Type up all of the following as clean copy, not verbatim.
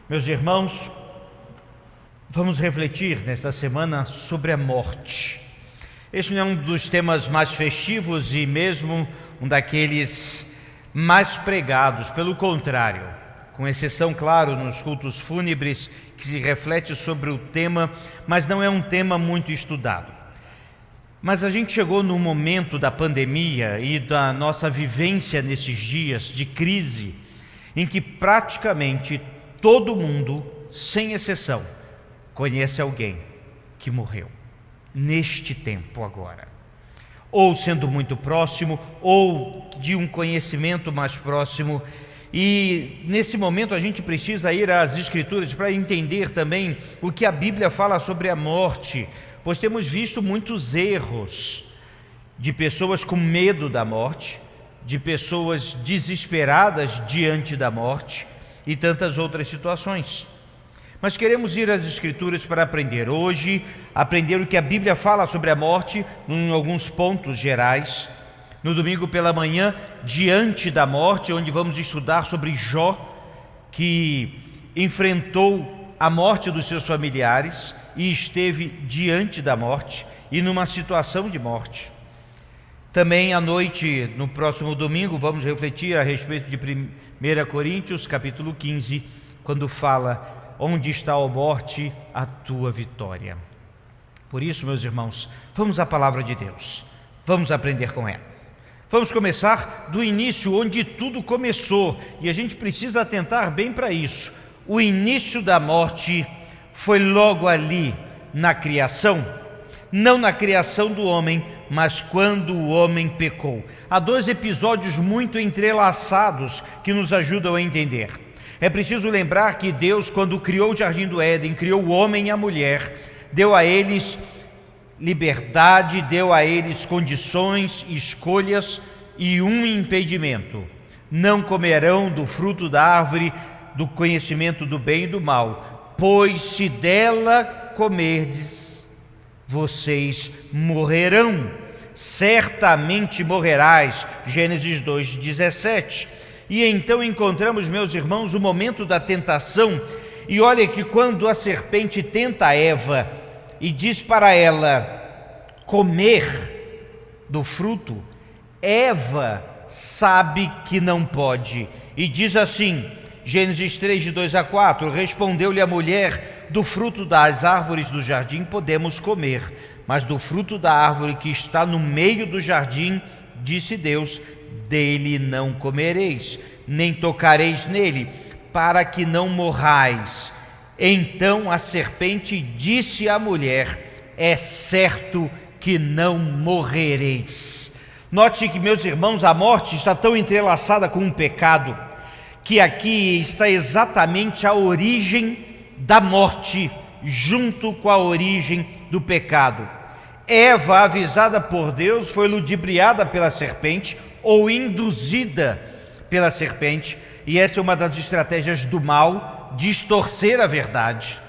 Meus irmãos, vamos refletir nesta semana sobre a morte. Este não é um dos temas mais festivos e mesmo um daqueles mais pregados, pelo contrário, com exceção, claro, nos cultos fúnebres, que se reflete sobre o tema, mas não é um tema muito estudado. Mas a gente chegou no momento da pandemia e da nossa vivência nesses dias de crise, em que praticamente todo mundo, sem exceção, conhece alguém que morreu neste tempo agora. Ou sendo muito próximo, ou de um conhecimento mais próximo. E nesse momento a gente precisa ir às Escrituras para entender também o que a Bíblia fala sobre a morte, pois temos visto muitos erros de pessoas com medo da morte, de pessoas desesperadas diante da morte e tantas outras situações. Mas queremos ir às Escrituras para aprender hoje, aprender o que a Bíblia fala sobre a morte em alguns pontos gerais. No domingo pela manhã, diante da morte, onde vamos estudar sobre Jó, que enfrentou a morte dos seus familiares e esteve diante da morte e numa situação de morte. Também à noite, no próximo domingo, vamos refletir a respeito de 1 Coríntios, capítulo 15, quando fala: onde está, ó morte, a tua vitória? Por isso, meus irmãos, vamos à palavra de Deus, vamos aprender com ela. Vamos começar do início, onde tudo começou, e a gente precisa atentar bem para isso. O início da morte foi logo ali na criação, não na criação do homem, mas quando o homem pecou. Há dois episódios muito entrelaçados que nos ajudam a entender. É preciso lembrar que Deus, quando criou o Jardim do Éden, criou o homem e a mulher, deu a eles liberdade, deu a eles condições, escolhas e um impedimento: não comerão do fruto da árvore do conhecimento do bem e do mal, pois se dela comerdes, vocês morrerão, certamente morrerás. Gênesis 2:17. E então encontramos, meus irmãos, o momento da tentação. E olha que quando a serpente tenta Eva e diz para ela comer do fruto, Eva sabe que não pode. E diz assim, Gênesis 3, de 2 a 4, respondeu-lhe a mulher: do fruto das árvores do jardim podemos comer, mas do fruto da árvore que está no meio do jardim, disse Deus, dele não comereis, nem tocareis nele, para que não morrais. Então a serpente disse à mulher: é certo que não morrereis. Note que, meus irmãos, a morte está tão entrelaçada com o pecado, que aqui está exatamente a origem da morte, junto com a origem do pecado. Eva, avisada por Deus, foi ludibriada pela serpente, ou induzida pela serpente, e essa é uma das estratégias do mal, distorcer a verdade.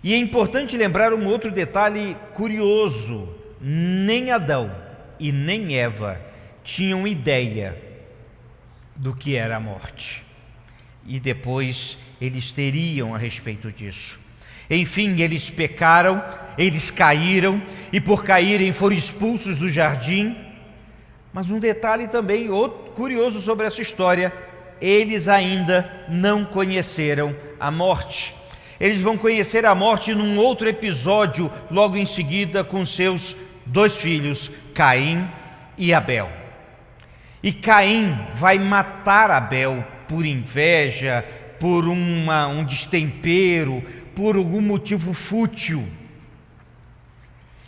E é importante lembrar um outro detalhe curioso: nem Adão e nem Eva tinham ideia do que era a morte, e depois eles teriam a respeito disso. Enfim, eles pecaram, eles caíram, e por caírem foram expulsos do jardim. Mas um detalhe também curioso sobre essa história: eles ainda não conheceram a morte. Eles vão conhecer a morte num outro episódio, logo em seguida, com seus dois filhos, Caim e Abel. E Caim vai matar Abel por inveja, por um destempero, por algum motivo fútil.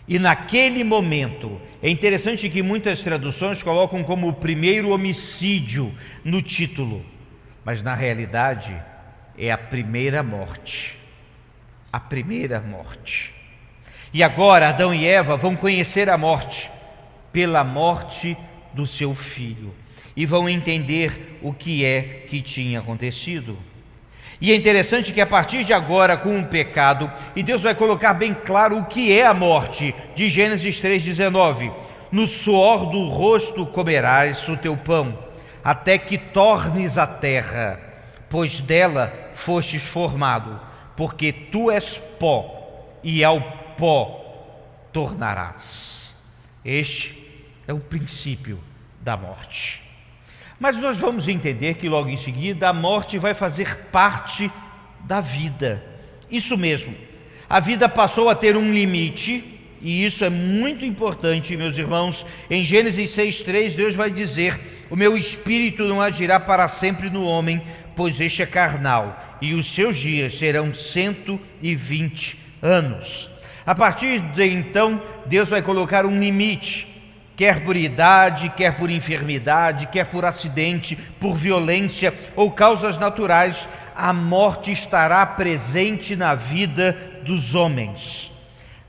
E naquele momento, é interessante que muitas traduções colocam como o primeiro homicídio no título, mas na realidade é a primeira morte. A primeira morte. E agora Adão e Eva vão conhecer a morte pela morte do seu filho, e vão entender o que é que tinha acontecido. E é interessante que a partir de agora, com o pecado, e Deus vai colocar bem claro o que é a morte, de Gênesis 3,19: no suor do rosto comerás o teu pão, até que tornes a terra, pois dela fostes formado, porque tu és pó, e ao pó tornarás. Este é o princípio da morte. Mas nós vamos entender que logo em seguida a morte vai fazer parte da vida. Isso mesmo, a vida passou a ter um limite, e isso é muito importante, meus irmãos. Em Gênesis 6,3, Deus vai dizer: o meu espírito não agirá para sempre no homem, pois este é carnal, e os seus dias serão 120 anos. A partir de então, Deus vai colocar um limite, quer por idade, quer por enfermidade, quer por acidente, por violência ou causas naturais, a morte estará presente na vida dos homens.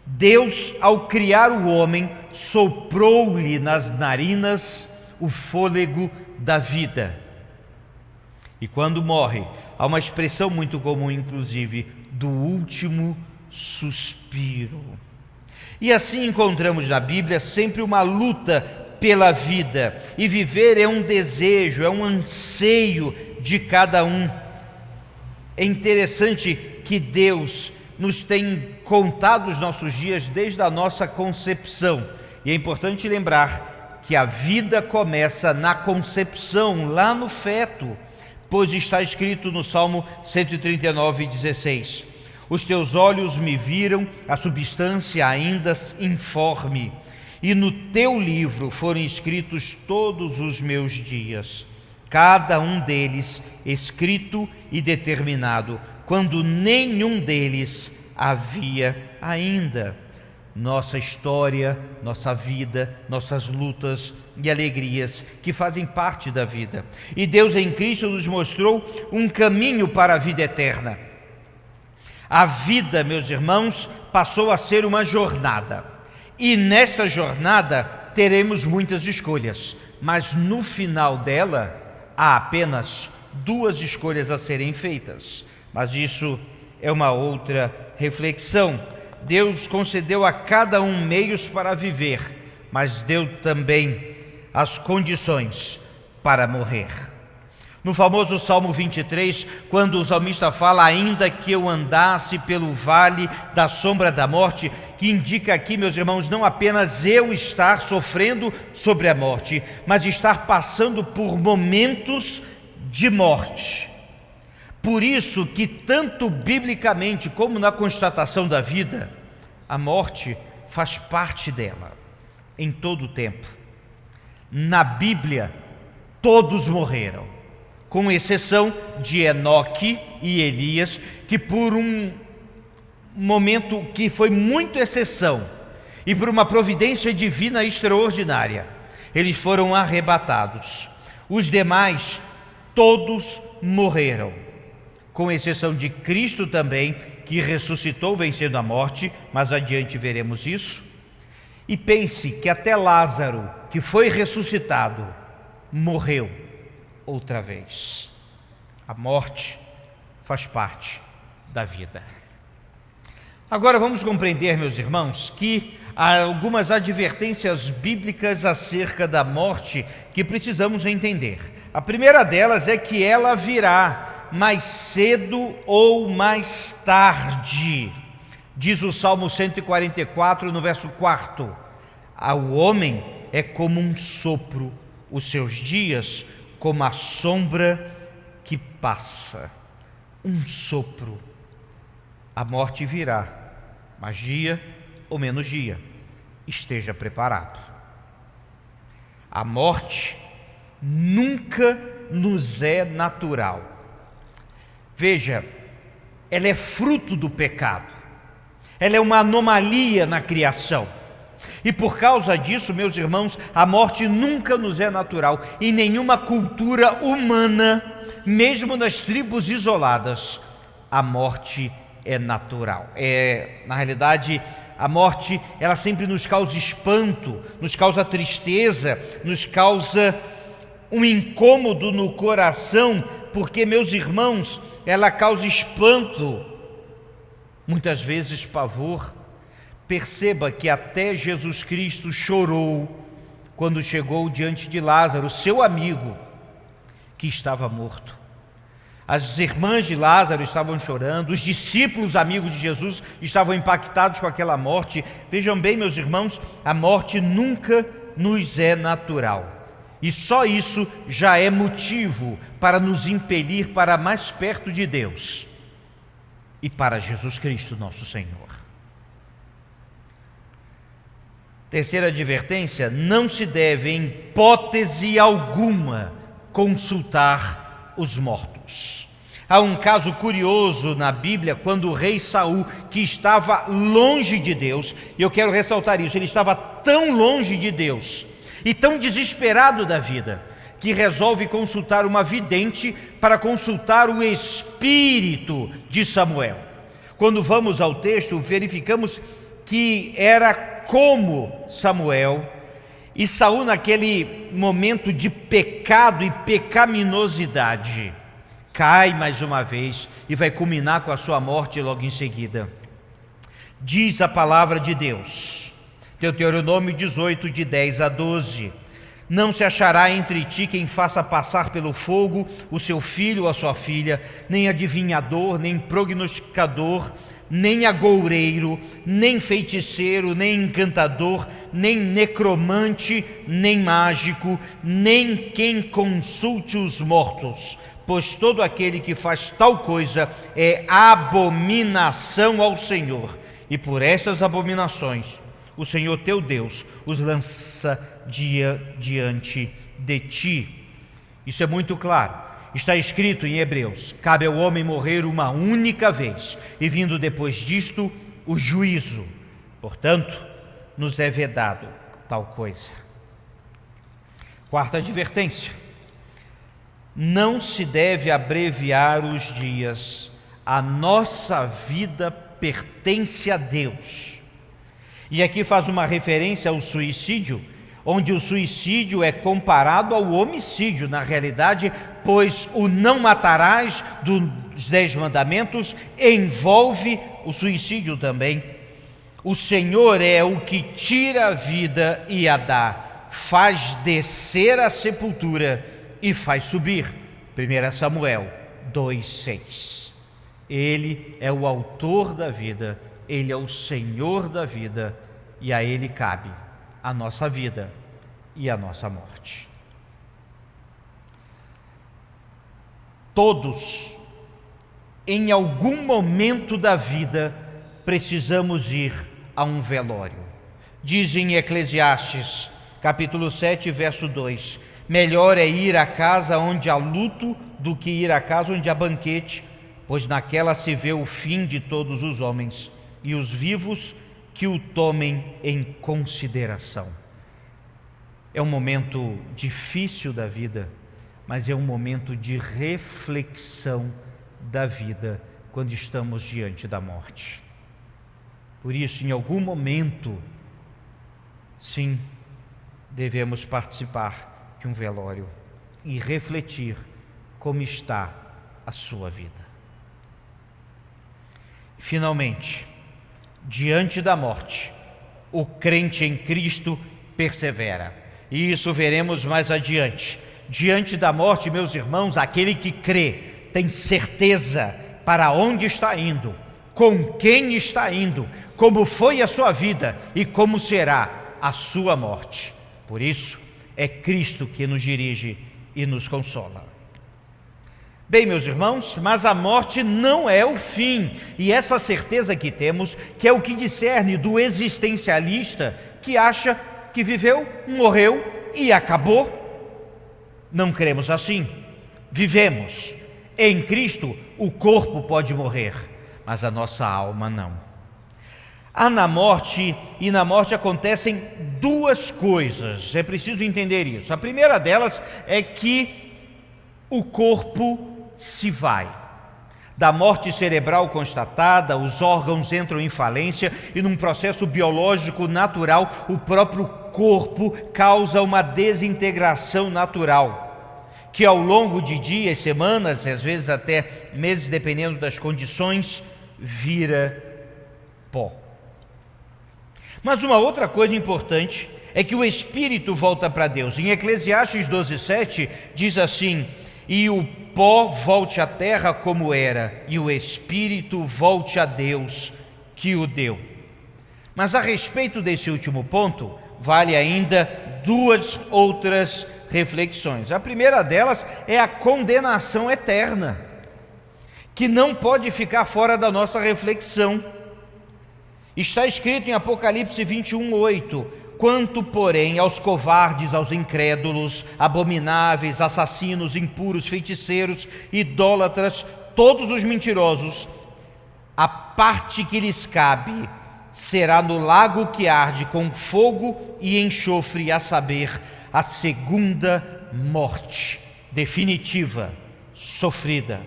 Deus, ao criar o homem, soprou-lhe nas narinas o fôlego da vida. E quando morre, há uma expressão muito comum, inclusive, do último suspiro. E assim encontramos na Bíblia sempre uma luta pela vida, e viver é um desejo, é um anseio de cada um. É interessante que Deus nos tem contado os nossos dias desde a nossa concepção, e é importante lembrar que a vida começa na concepção, lá no feto, pois está escrito no Salmo 139:16: os teus olhos me viram a substância ainda informe, e no teu livro foram escritos todos os meus dias, cada um deles escrito e determinado, quando nenhum deles havia ainda. Nossa história, nossa vida, nossas lutas e alegrias que fazem parte da vida. E Deus em Cristo nos mostrou um caminho para a vida eterna. A vida, meus irmãos, passou a ser uma jornada. E nessa jornada teremos muitas escolhas, mas no final dela há apenas 2 escolhas a serem feitas. Mas isso é uma outra reflexão. Deus concedeu a cada um meios para viver, mas deu também as condições para morrer. No famoso Salmo 23, quando o salmista fala: ainda que eu andasse pelo vale da sombra da morte, que indica aqui, meus irmãos, não apenas eu estar sofrendo sobre a morte, mas estar passando por momentos de morte. Por isso que tanto biblicamente como na constatação da vida, a morte faz parte dela, em todo o tempo. Na Bíblia, todos morreram, com exceção de Enoque e Elias, que por um momento que foi muito exceção, e por uma providência divina extraordinária, eles foram arrebatados. Os demais, todos morreram, com exceção de Cristo também, que ressuscitou vencendo a morte, mas adiante veremos isso. E pense que até Lázaro, que foi ressuscitado, morreu outra vez. A morte faz parte da vida. Agora vamos compreender, meus irmãos, que há algumas advertências bíblicas acerca da morte que precisamos entender. A primeira delas é que ela virá mais cedo ou mais tarde. Diz o Salmo 144, no verso 4: ao homem é como um sopro, os seus dias como a sombra que passa. Um sopro. A morte virá, mais dia ou menos dia. Esteja preparado. A morte nunca nos é natural. Veja, ela é fruto do pecado, ela é uma anomalia na criação, e por causa disso, meus irmãos, a morte nunca nos é natural. Em nenhuma cultura humana, mesmo nas tribos isoladas, a morte é natural. Na realidade, a morte, ela sempre nos causa espanto, nos causa tristeza, nos causa um incômodo no coração, porque, meus irmãos, ela causa espanto, muitas vezes pavor. Perceba que até Jesus Cristo chorou quando chegou diante de Lázaro, seu amigo, que estava morto. As irmãs de Lázaro estavam chorando, os discípulos amigos de Jesus estavam impactados com aquela morte. Vejam bem, meus irmãos, a morte nunca nos é natural. E só isso já é motivo para nos impelir para mais perto de Deus e para Jesus Cristo, nosso Senhor. Terceira advertência: não se deve, em hipótese alguma, consultar os mortos. Há um caso curioso na Bíblia, quando o rei Saul, que estava longe de Deus, e eu quero ressaltar isso, ele estava tão longe de Deus e tão desesperado da vida, que resolve consultar uma vidente para consultar o espírito de Samuel. Quando vamos ao texto, verificamos que era como Samuel, e Saul, naquele momento de pecado e pecaminosidade, cai mais uma vez e vai culminar com a sua morte logo em seguida. Diz a palavra de Deus, Deuteronômio 18, de 10 a 12: não se achará entre ti quem faça passar pelo fogo o seu filho ou a sua filha, nem adivinhador, nem prognosticador, nem agoureiro, nem feiticeiro, nem encantador, nem necromante, nem mágico, nem quem consulte os mortos, pois todo aquele que faz tal coisa é abominação ao Senhor, e por essas abominações o Senhor teu Deus os lança diante de ti. Isso é muito claro. Está escrito em Hebreus: cabe ao homem morrer uma única vez, e vindo depois disto o juízo. Portanto, nos é vedado tal coisa. Quarta advertência: não se deve abreviar os dias. A nossa vida pertence a Deus. E aqui faz uma referência ao suicídio, onde o suicídio é comparado ao homicídio, na realidade, pois o não matarás dos 10 mandamentos envolve o suicídio também. O Senhor é o que tira a vida e a dá, faz descer a sepultura e faz subir. 1 Samuel 2,6. Ele é o autor da vida, Ele é o Senhor da vida, e a Ele cabe a nossa vida e a nossa morte. Todos, em algum momento da vida, precisamos ir a um velório. Diz em Eclesiastes, capítulo 7, verso 2: melhor é ir à casa onde há luto do que ir à casa onde há banquete, pois naquela se vê o fim de todos os homens, e os vivos que o tomem em consideração. É um momento difícil da vida, mas é um momento de reflexão da vida quando estamos diante da morte. Por isso, em algum momento, sim, devemos participar de um velório e refletir como está a sua vida. Finalmente, diante da morte, o crente em Cristo persevera. E isso veremos mais adiante. Diante da morte, meus irmãos, aquele que crê tem certeza para onde está indo, com quem está indo, como foi a sua vida e como será a sua morte. Por isso, é Cristo que nos dirige e nos consola. Bem, meus irmãos, mas a morte não é o fim, e essa certeza que temos, que é o que discerne do existencialista que acha que viveu, morreu e acabou. Não cremos assim. Vivemos. Em Cristo, o corpo pode morrer, mas a nossa alma não. Há na morte, e na morte acontecem duas coisas, é preciso entender isso. A primeira delas é que o corpo se vai. Da morte cerebral constatada, os órgãos entram em falência e num processo biológico natural, o próprio corpo causa uma desintegração natural, que ao longo de dias, semanas, às vezes até meses, dependendo das condições, vira pó. Mas uma outra coisa importante é que o espírito volta para Deus. Em Eclesiastes 12:7 diz assim: e o pó volte à terra como era, e o espírito volte a Deus que o deu. Mas a respeito desse último ponto, vale ainda duas outras reflexões. A primeira delas é a condenação eterna, que não pode ficar fora da nossa reflexão. Está escrito em Apocalipse 21:8: quanto, porém, aos covardes, aos incrédulos, abomináveis, assassinos, impuros, feiticeiros, idólatras, todos os mentirosos, a parte que lhes cabe será no lago que arde com fogo e enxofre, a saber, a segunda morte, definitiva, sofrida,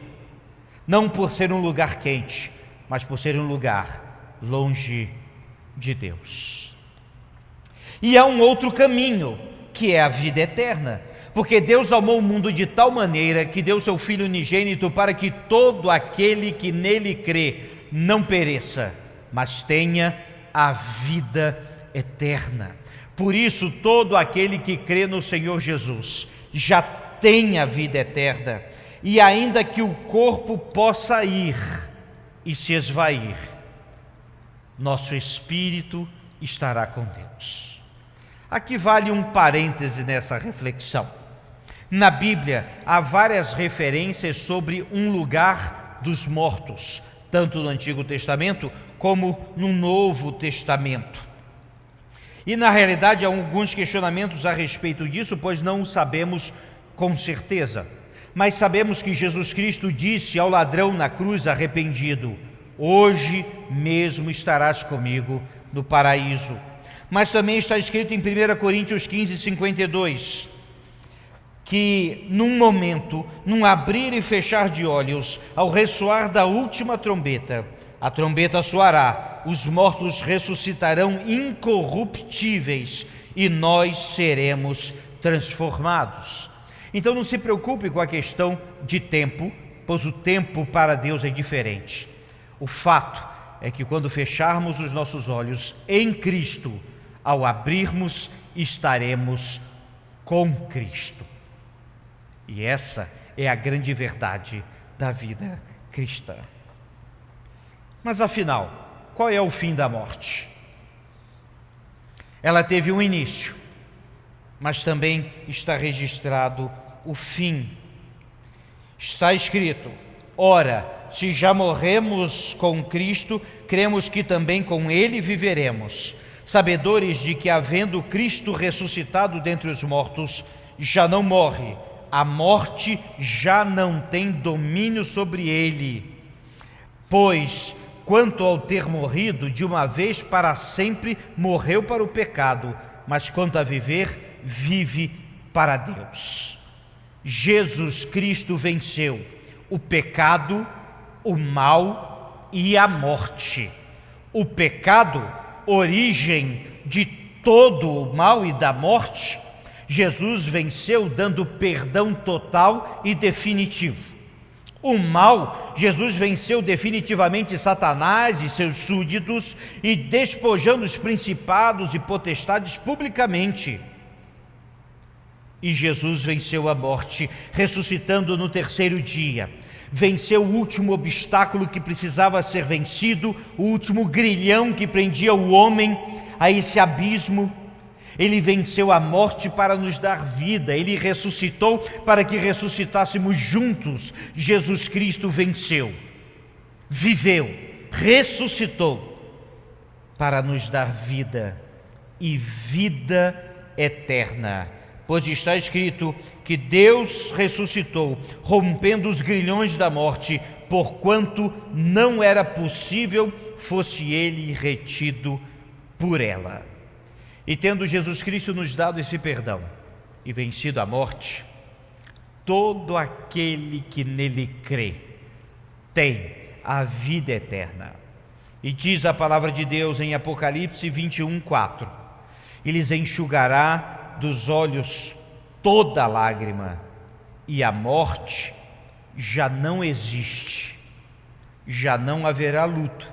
não por ser um lugar quente, mas por ser um lugar longe de Deus. E há um outro caminho, que é a vida eterna, porque Deus amou o mundo de tal maneira que deu seu Filho unigênito para que todo aquele que nele crê não pereça, mas tenha a vida eterna. Por isso, todo aquele que crê no Senhor Jesus já tem a vida eterna, e ainda que o corpo possa ir e se esvair, nosso espírito estará com Deus. Aqui vale um parêntese nessa reflexão. Na Bíblia há várias referências sobre um lugar dos mortos, tanto no Antigo Testamento como no Novo Testamento. E na realidade há alguns questionamentos a respeito disso, pois não o sabemos com certeza. Mas sabemos que Jesus Cristo disse ao ladrão na cruz arrependido: hoje mesmo estarás comigo no paraíso. Mas também está escrito em 1 Coríntios 15:52, que num momento, num abrir e fechar de olhos, ao ressoar da última trombeta, a trombeta soará, os mortos ressuscitarão incorruptíveis e nós seremos transformados. Então não se preocupe com a questão de tempo, pois o tempo para Deus é diferente. O fato é que quando fecharmos os nossos olhos em Cristo, ao abrirmos, estaremos com Cristo. E essa é a grande verdade da vida cristã. Mas afinal, qual é o fim da morte? Ela teve um início, mas também está registrado o fim. Está escrito: ora, se já morremos com Cristo, cremos que também com Ele viveremos, sabedores de que, havendo Cristo ressuscitado dentre os mortos, já não morre, a morte já não tem domínio sobre ele. Pois, quanto ao ter morrido, de uma vez para sempre morreu para o pecado, mas quanto a viver, vive para Deus. Jesus Cristo venceu o pecado, o mal e a morte. O pecado, origem de todo o mal e da morte, Jesus venceu dando perdão total e definitivo. O mal, Jesus venceu definitivamente Satanás e seus súditos e despojando os principados e potestades publicamente. E Jesus venceu a morte, ressuscitando no terceiro dia. Venceu o último obstáculo que precisava ser vencido, o último grilhão que prendia o homem a esse abismo. Ele venceu a morte para nos dar vida, Ele ressuscitou para que ressuscitássemos juntos. Jesus Cristo venceu, viveu, ressuscitou para nos dar vida e vida eterna. Pois está escrito que Deus ressuscitou, rompendo os grilhões da morte, porquanto não era possível fosse Ele retido por ela. E tendo Jesus Cristo nos dado esse perdão e vencido a morte, todo aquele que nele crê tem a vida eterna. E diz a palavra de Deus em Apocalipse 21:4: e lhes enxugará dos olhos toda lágrima, e a morte já não existe, já não haverá luto,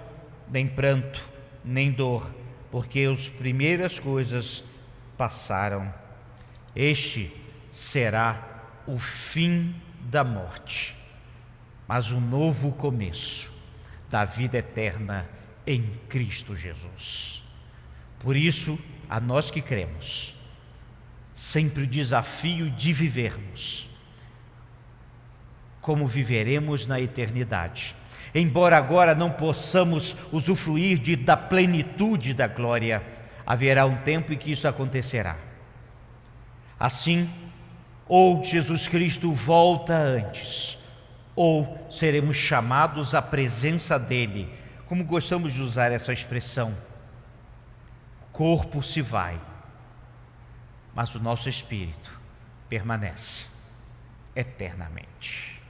nem pranto, nem dor, porque as primeiras coisas passaram. Este será o fim da morte, mas um novo começo da vida eterna em Cristo Jesus. Por isso, a nós que cremos, sempre o desafio de vivermos como viveremos na eternidade. Embora agora não possamos usufruir da plenitude da glória, haverá um tempo em que isso acontecerá. Assim, ou Jesus Cristo volta antes, ou seremos chamados à presença dele, como gostamos de usar essa expressão. O corpo se vai, mas o nosso espírito permanece eternamente.